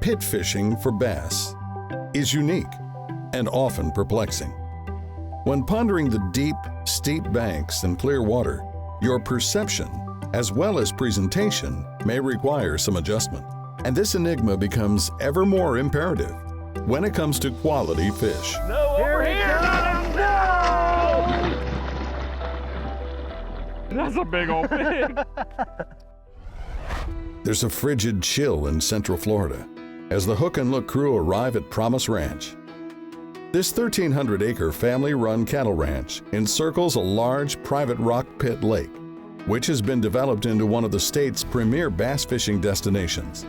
pit fishing for bass is unique and often perplexing. When pondering the deep, steep banks and clear water, your perception, as well as presentation, may require some adjustment. And this enigma becomes ever more imperative when it comes to quality fish. No, over here! No! That's a big old pig. There's a frigid chill in Central Florida as the Hook and Look crew arrive at Promise Ranch. This 1,300-acre family-run cattle ranch encircles a large private rock pit lake, which has been developed into one of the state's premier bass fishing destinations.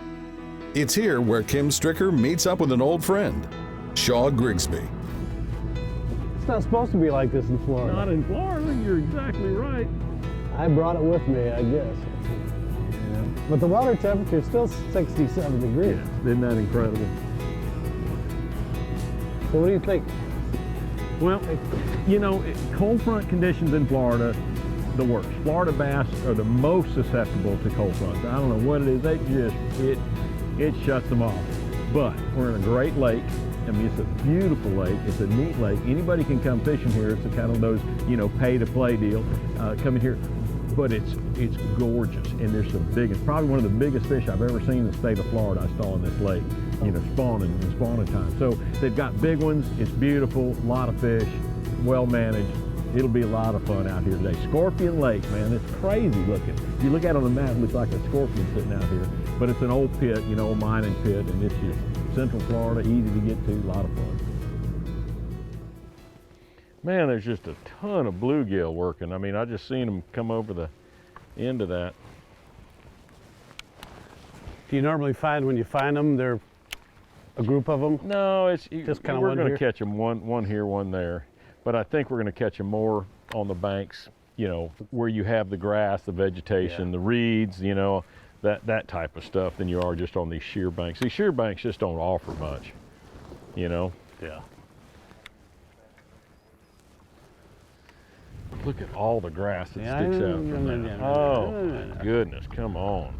It's here where Kim Stricker meets up with an old friend, Shad Grigsby. It's not supposed to be like this in Florida. Not in Florida, you're exactly right. I brought it with me, I guess. Yeah. But the water temperature is still 67 degrees. Yeah, isn't that incredible? So what do you think? Well, you know, cold front conditions in Florida, the worst. Florida bass are the most susceptible to cold fronts. I don't know what it is, it shuts them off. But we're in a great lake. I mean, it's a beautiful lake. It's a neat lake. Anybody can come fishing here. It's a kind of those, you know, pay to play deal. Coming here, but it's gorgeous, and there's some big. It's probably one of the biggest fish I've ever seen in the state of Florida. I saw in this lake, you know, spawning time. So they've got big ones. It's beautiful. A lot of fish, well managed. It'll be a lot of fun out here today. Scorpion Lake, man, it's crazy looking. If you look at it on the map, it looks like a scorpion sitting out here. But it's an old pit, you know, a mining pit, and it's just Central Florida, easy to get to, a lot of fun. Man, there's just a ton of bluegill working. I mean, I just seen them come over the end of that. Do you normally find when you find them, they're a group of them? No, it's just kind of we're going to catch them one here, one there. But I think we're going to catch them more on the banks, you know, where you have the grass, the vegetation, the reeds, you know, that type of stuff than you are just on these sheer banks. These sheer banks just don't offer much, you know? Yeah. Look at all the grass that sticks out from that. Oh, my goodness, come on.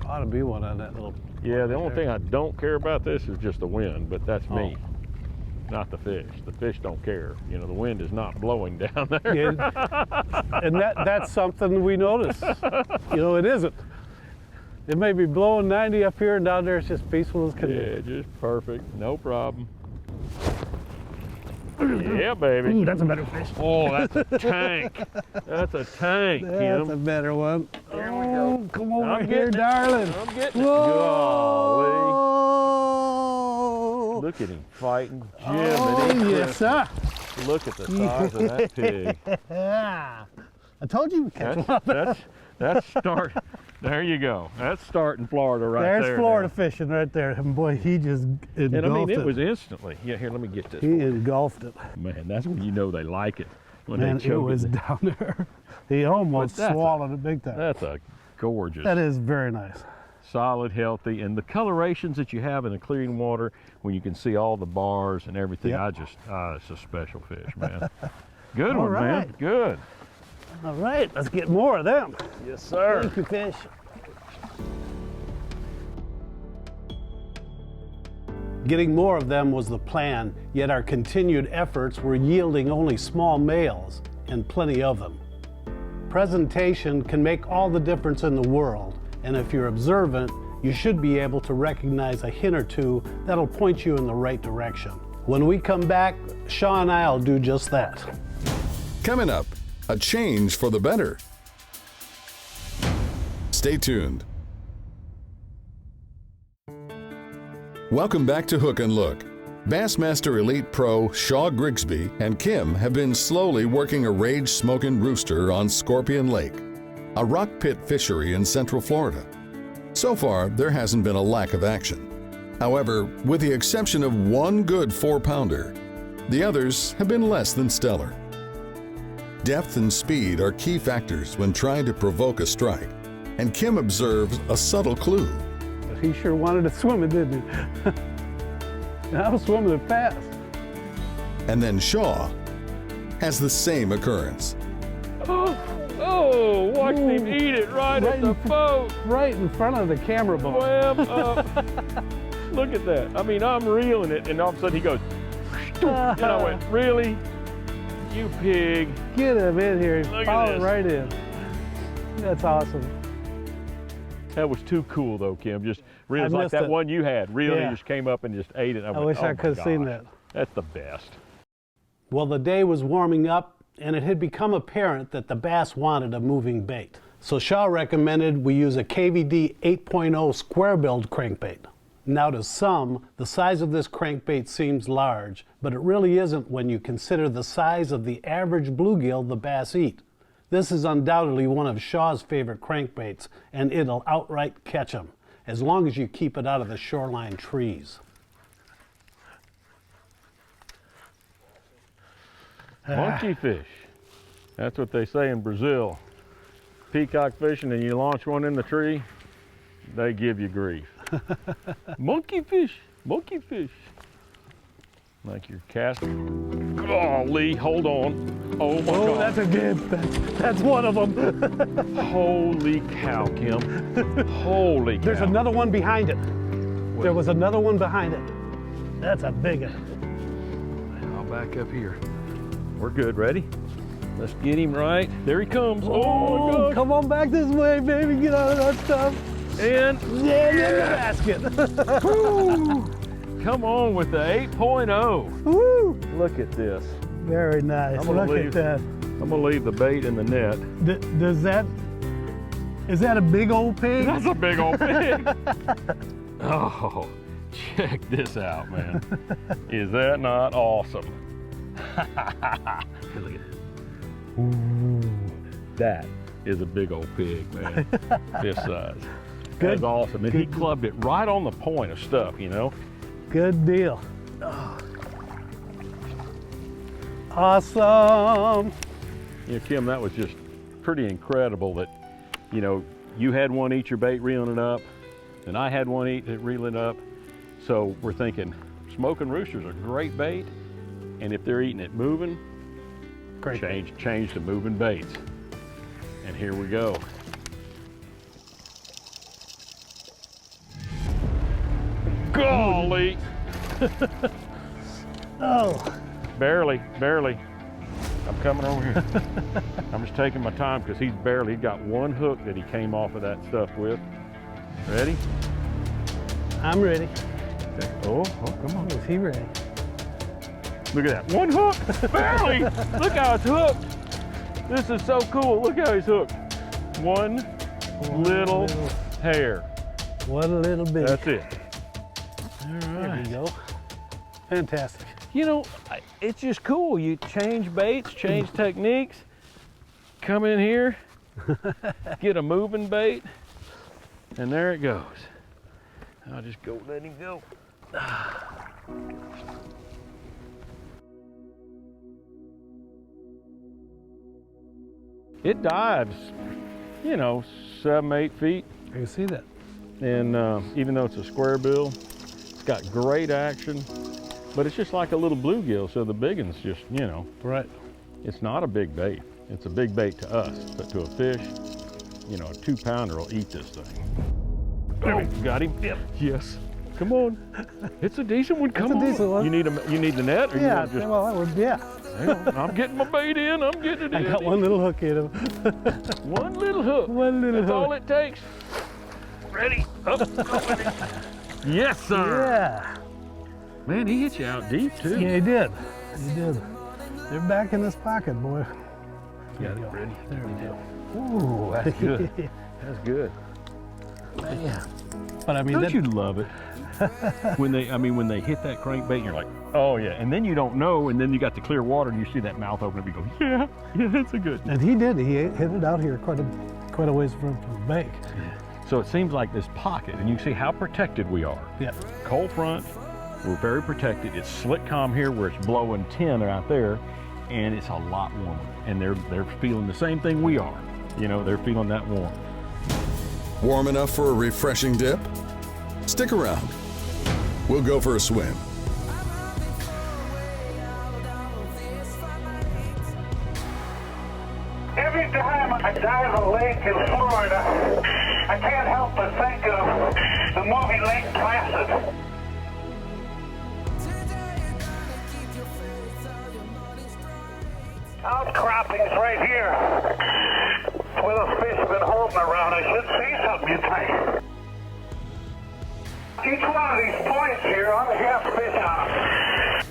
Ought to be one on that little... Yeah, the only thing I don't care about this is just the wind, but that's me, not the fish. The fish don't care. You know, the wind is not blowing down there. Yeah, and that's something we notice. You know, it isn't. It may be blowing 90 up here, and down there it's just peaceful as can be. Yeah, just perfect, no problem. Yeah, baby. Ooh, that's a better fish. Oh, that's a tank. That's a tank, Kim. That's a better one. There we go. Come over here, darling. I'm getting it. Whoa. Golly. Look at him fighting. Jim Oh, yes, sir. Look at the size of that pig. I told you we'd catch one. That's start. There you go. That's starting Florida right there. There's Florida fishing right there. And boy, he just engulfed it. And I mean, it was instantly. Yeah, here, let me get this. He engulfed it. Man, that's when you know they like it. When Man, they choke it was down there. He almost swallowed it big time. That's a gorgeous. That is very nice. Solid, healthy, and the colorations that you have in the clean water, when you can see all the bars and everything, it's a special fish, man. Good one, man. Good. All right, let's get more of them. Yes, sir. Thank you, fish. Getting more of them was the plan, yet our continued efforts were yielding only small males, and plenty of them. Presentation can make all the difference in the world, and if you're observant, you should be able to recognize a hint or two that'll point you in the right direction. When we come back, Shaw and I'll do just that. Coming up, a change for the better. Stay tuned. Welcome back to Hook and Look. Bassmaster Elite Pro Shaw Grigsby and Kim have been slowly working a rage-smoking rooster on Scorpion Lake, a rock pit fishery in Central Florida. So far, there hasn't been a lack of action. However, with the exception of one good 4-pounder, the others have been less than stellar. Depth and speed are key factors when trying to provoke a strike, and Kim observes a subtle clue. He sure wanted to swim it, didn't he? I was swimming it fast. And then Shaw has the same occurrence. Oh, Oh, watch him eat it right at the boat. Right in front of the camera boat. Swam up. Look at that. I mean, I'm reeling it, and all of a sudden he goes, and I went, really? You pig. Get him in here. Look at Follow this. right in. That's awesome. That was too cool, though, Kim. Just really like missed that it. one you had. Really, Yeah. just came up and just ate it. I went, wish oh I my could have seen gosh. that. That's the best. Well, the day was warming up, and it had become apparent that the bass wanted a moving bait. So Shaw recommended we use a KVD 8.0 square-billed crankbait. Now to some, the size of this crankbait seems large, but it really isn't when you consider the size of the average bluegill the bass eat. This is undoubtedly one of Shaw's favorite crankbaits, and it'll outright catch them, as long as you keep it out of the shoreline trees. Monkey fish. That's what they say in Brazil. Peacock fishing and you launch one in the tree, they give you grief. Monkey fish, monkey fish. Like you're casting. Golly, hold on. Oh my God. That's a good, that's one of them. Holy cow, Kim. Holy cow. There's another one behind it. There was another one behind it. That's a big one. I'll back up here. We're good, ready? Let's get him right. There he comes. Oh my God. Come on back this way, baby. Get out of that stuff. And Yeah, in the basket. woo, come on with the 8.0. Woo! Look at this. Very nice. I'm gonna Look leave- at that. I'm gonna leave the bait in the net. Is that a big old pig? That's a big old pig. Oh, check this out, man. Is that not awesome? Look at it. Ooh, that is a big old pig, man. This size. Good. That's awesome. And he clubbed it right on the point of stuff, you know? Good deal. Awesome. You know, Kim, that was just pretty incredible that, you know, you had one eat your bait reeling it up, and I had one eat it reeling it up. So we're thinking, smoking roosters are great bait, and if they're eating it moving, Great. change to moving baits. And here we go. Golly! Oh, Barely. I'm coming over here. I'm just taking my time because he's got one hook that he came off of that stuff with. Ready? I'm ready. Okay. Oh, come on. Is he ready? Look at that. One hook. Barely. Look how it's hooked. This is so cool. Look how he's hooked. One little hair. One little bit. That's it. All There right. we go. Fantastic. You know, it's just cool. You change baits, change techniques, come in here, get a moving bait, and there it goes. I'll just go let him go. It dives, you know, 7, 8 feet. I can see that. And even though it's a square bill, it's got great action, but it's just like a little bluegill. So the big one's just, you know, Right. it's not a big bait. It's a big bait to us, but to a fish, you know, a 2-pounder will eat this thing. Oh, got him. Yep. Yes. Come on. It's a decent one. Come a on. decent one. You need the net, or you Yeah, want just? well, that would, yeah. Hang on. I'm getting my bait in. I'm getting it in. I got one little hook in him. One little hook. One little That's hook. all it takes. Ready? Up. Yes, sir. Yeah. Man, he hit you out deep too. Yeah, he did. He did. They're back in this pocket, boy. Got it ready. There we go. Ooh, that's good. That's good. Man. But I mean, Don't that, you love it? when they hit that crankbait, and you're like, oh yeah, and then you don't know, and then you got the clear water, and you see that mouth open up, you go, yeah, that's a good one. and he did. He hit it out here quite a ways from the bank. So it seems like this pocket, and you can see how protected we are. Yeah. Cold front, we're very protected. It's slick calm here where it's blowing 10 out there, and it's a lot warmer. And they're feeling the same thing we are. You know, they're feeling that warm. Warm enough for a refreshing dip? Stick around. We'll go for a swim. Every time I dive lake in Florida, I can't help but think of the movie Lake Placid. Outcroppings right here, where those fish have been holding around. I should see something, you think. Each one of these points here ought to have fish on them.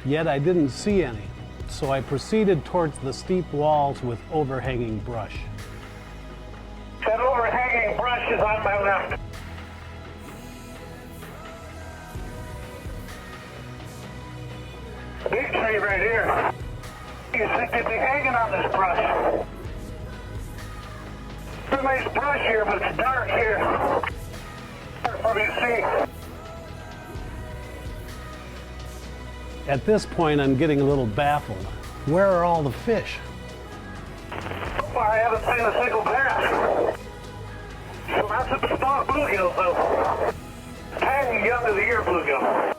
Yet I didn't see any, so I proceeded towards the steep walls with overhanging brush. That overhanging brush is on my left. Big tree right here. You think they'd be hanging on this brush. It's a nice brush here, but it's dark here. Hard for me to see. At this point, I'm getting a little baffled. Where are all the fish? So far, I haven't seen a single bass. So that's a small bluegill, though. Tiny young of the year bluegill.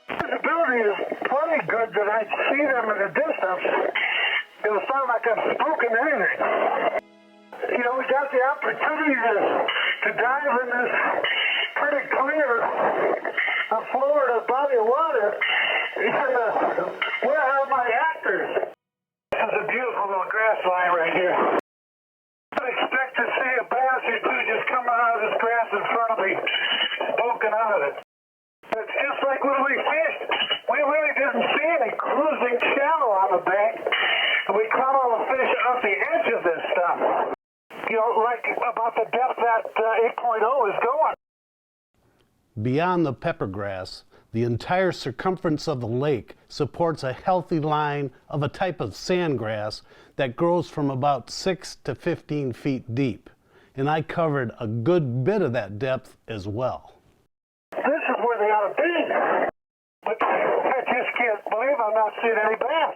Visibility is plenty good that I see them in the distance. It'll sound like I'm spoken anything. You know, we got the opportunity to dive in this pretty clear Florida body of water. Where are my actors? This is a beautiful little grass line right here. I expect to see a bass or two just coming out of this grass in front of me, poking out of it. It's just like when we fished. We really didn't see any cruising shallow on the bank, and we caught all the fish off the edge of this stuff. You know, like about the depth that 8.0 is going. Beyond the peppergrass, the entire circumference of the lake supports a healthy line of a type of sandgrass that grows from about 6 to 15 feet deep. And I covered a good bit of that depth as well. This is where they ought to be. But I just can't believe I'm not seeing any bass.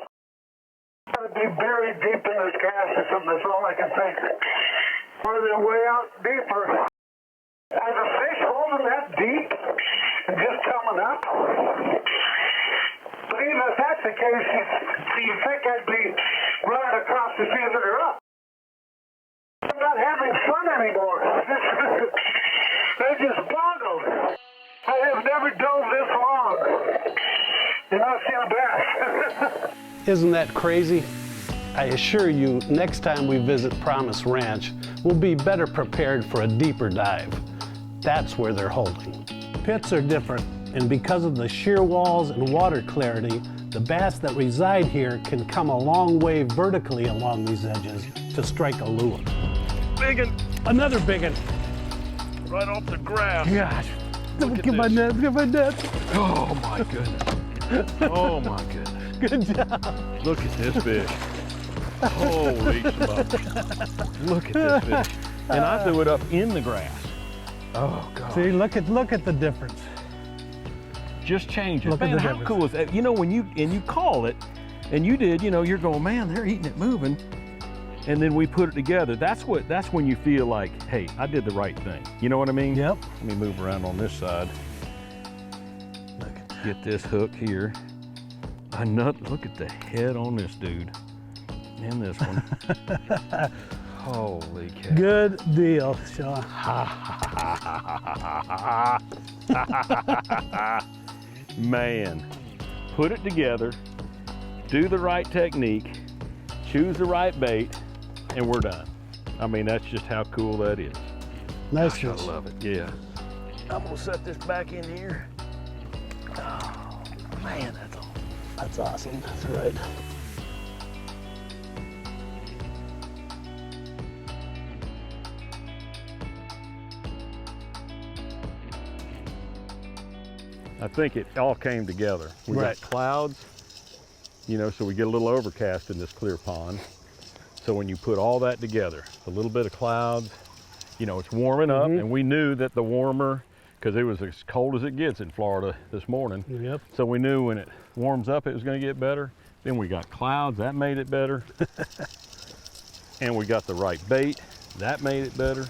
Gotta be buried deep in this grass or something, that's all I can think. Or they're way out deeper. Are the fish holding that deep and just coming up? But even if that's the case, you think I'd be running across to see if they're up. I'm not having fun anymore. They're just boggled. I have never dove this long and not seen a bass. Isn't that crazy? I assure you, next time we visit Promise Ranch, we'll be better prepared for a deeper dive. That's where they're holding. Pits are different, and because of the sheer walls and water clarity, the bass that reside here can come a long way vertically along these edges to strike a lure. Big one. Another big one. Right off the grass. Gosh. Look at Get my this. net, get my net. Oh my goodness. Oh my goodness. Good job. Look at this fish. Holy smokes. Look at this fish. And I threw it up in the grass. Oh God. See, look at the difference. Just changes. Look at Man, the how difference. cool is that? You know, when you call it, and you did, you know, you're going, man, they're eating it moving. And then we put it together. That's when you feel like, hey, I did the right thing. You know what I mean? Yep. Let me move around on this side. Get this hook here. Look at the head on this dude. And this one. Holy cow. Good deal, Sean. Man, put it together, do the right technique, choose the right bait, and we're done. I mean, that's just how cool that is. Nice Gosh, I fish. love it, yeah. I'm gonna set this back in here. Oh, man, That's awesome. That's right. I think it all came together. We Right. got clouds, you know, so we get a little overcast in this clear pond. So when you put all that together, a little bit of clouds, you know, it's warming up, and we knew that the warmer, because it was as cold as it gets in Florida this morning. Yep. So we knew when it warms up, it was gonna get better. Then we got clouds, that made it better. And we got the right bait, that made it better.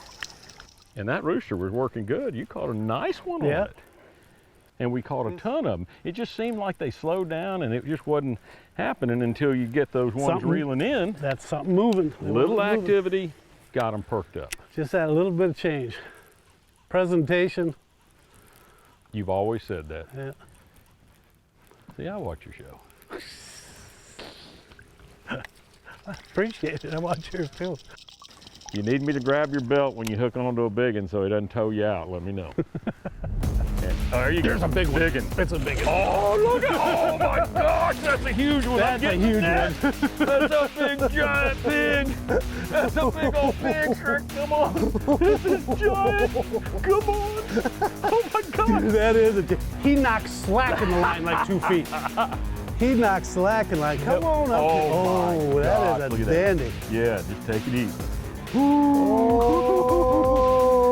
And that rooster was working good. You caught a nice one on Yeah. it. and we caught a ton of them. It just seemed like they slowed down, and it just wasn't happening until you get those ones reeling in. That's something moving. Little activity got them perked up. Just that little bit of change. Presentation. You've always said that. Yeah. See, I watch your show. I appreciate it. I watch yours too. You need me to grab your belt when you hook onto a big one so he doesn't tow you out. Let me know. There you go. There's a big one. It's a big one. Oh, look at, oh my gosh, that's a huge one. That's a huge one. That's a big giant pig. That's a big old pig, sir. Come on. This is giant. Come on. Oh my God. Dude, that is he knocks slack in the line like 2 feet. He knocks slack in line. Come on up. Oh, my that gosh, is a dandy. Yeah, just take it easy. Oh.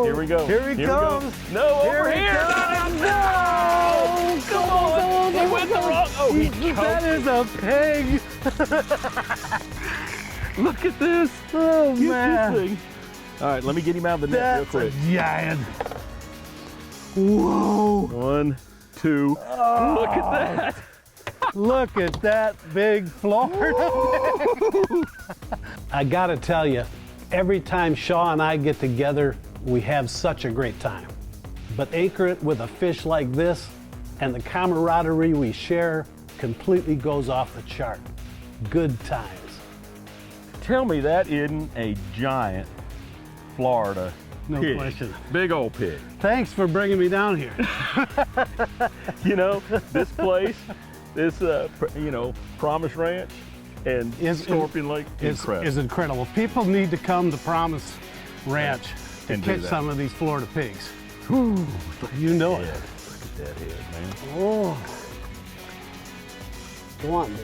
Here we go. Here he comes. No, over here. No. Come on. He went the wrong. Oh, he choked. That is a pig. Look at this. Oh, Get man. this thing. All right, let me get him out of the net real That's quick. a giant. Whoa. 1, 2. Look at that. Look at that big Florida. I gotta tell you, every time Shaw and I get together, we have such a great time. But anchor it with a fish like this, and the camaraderie we share completely goes off the chart. Good times. Tell me that isn't a giant Florida No pig. question. Big old pig. Thanks for bringing me down here. You know, this place, this, you know, Promise Ranch and Scorpion Lake is incredible. People need to come to Promise Ranch to And do catch that. some of these Florida pigs. Whew, you know it. Look at that head, man. Oh. Go on, baby.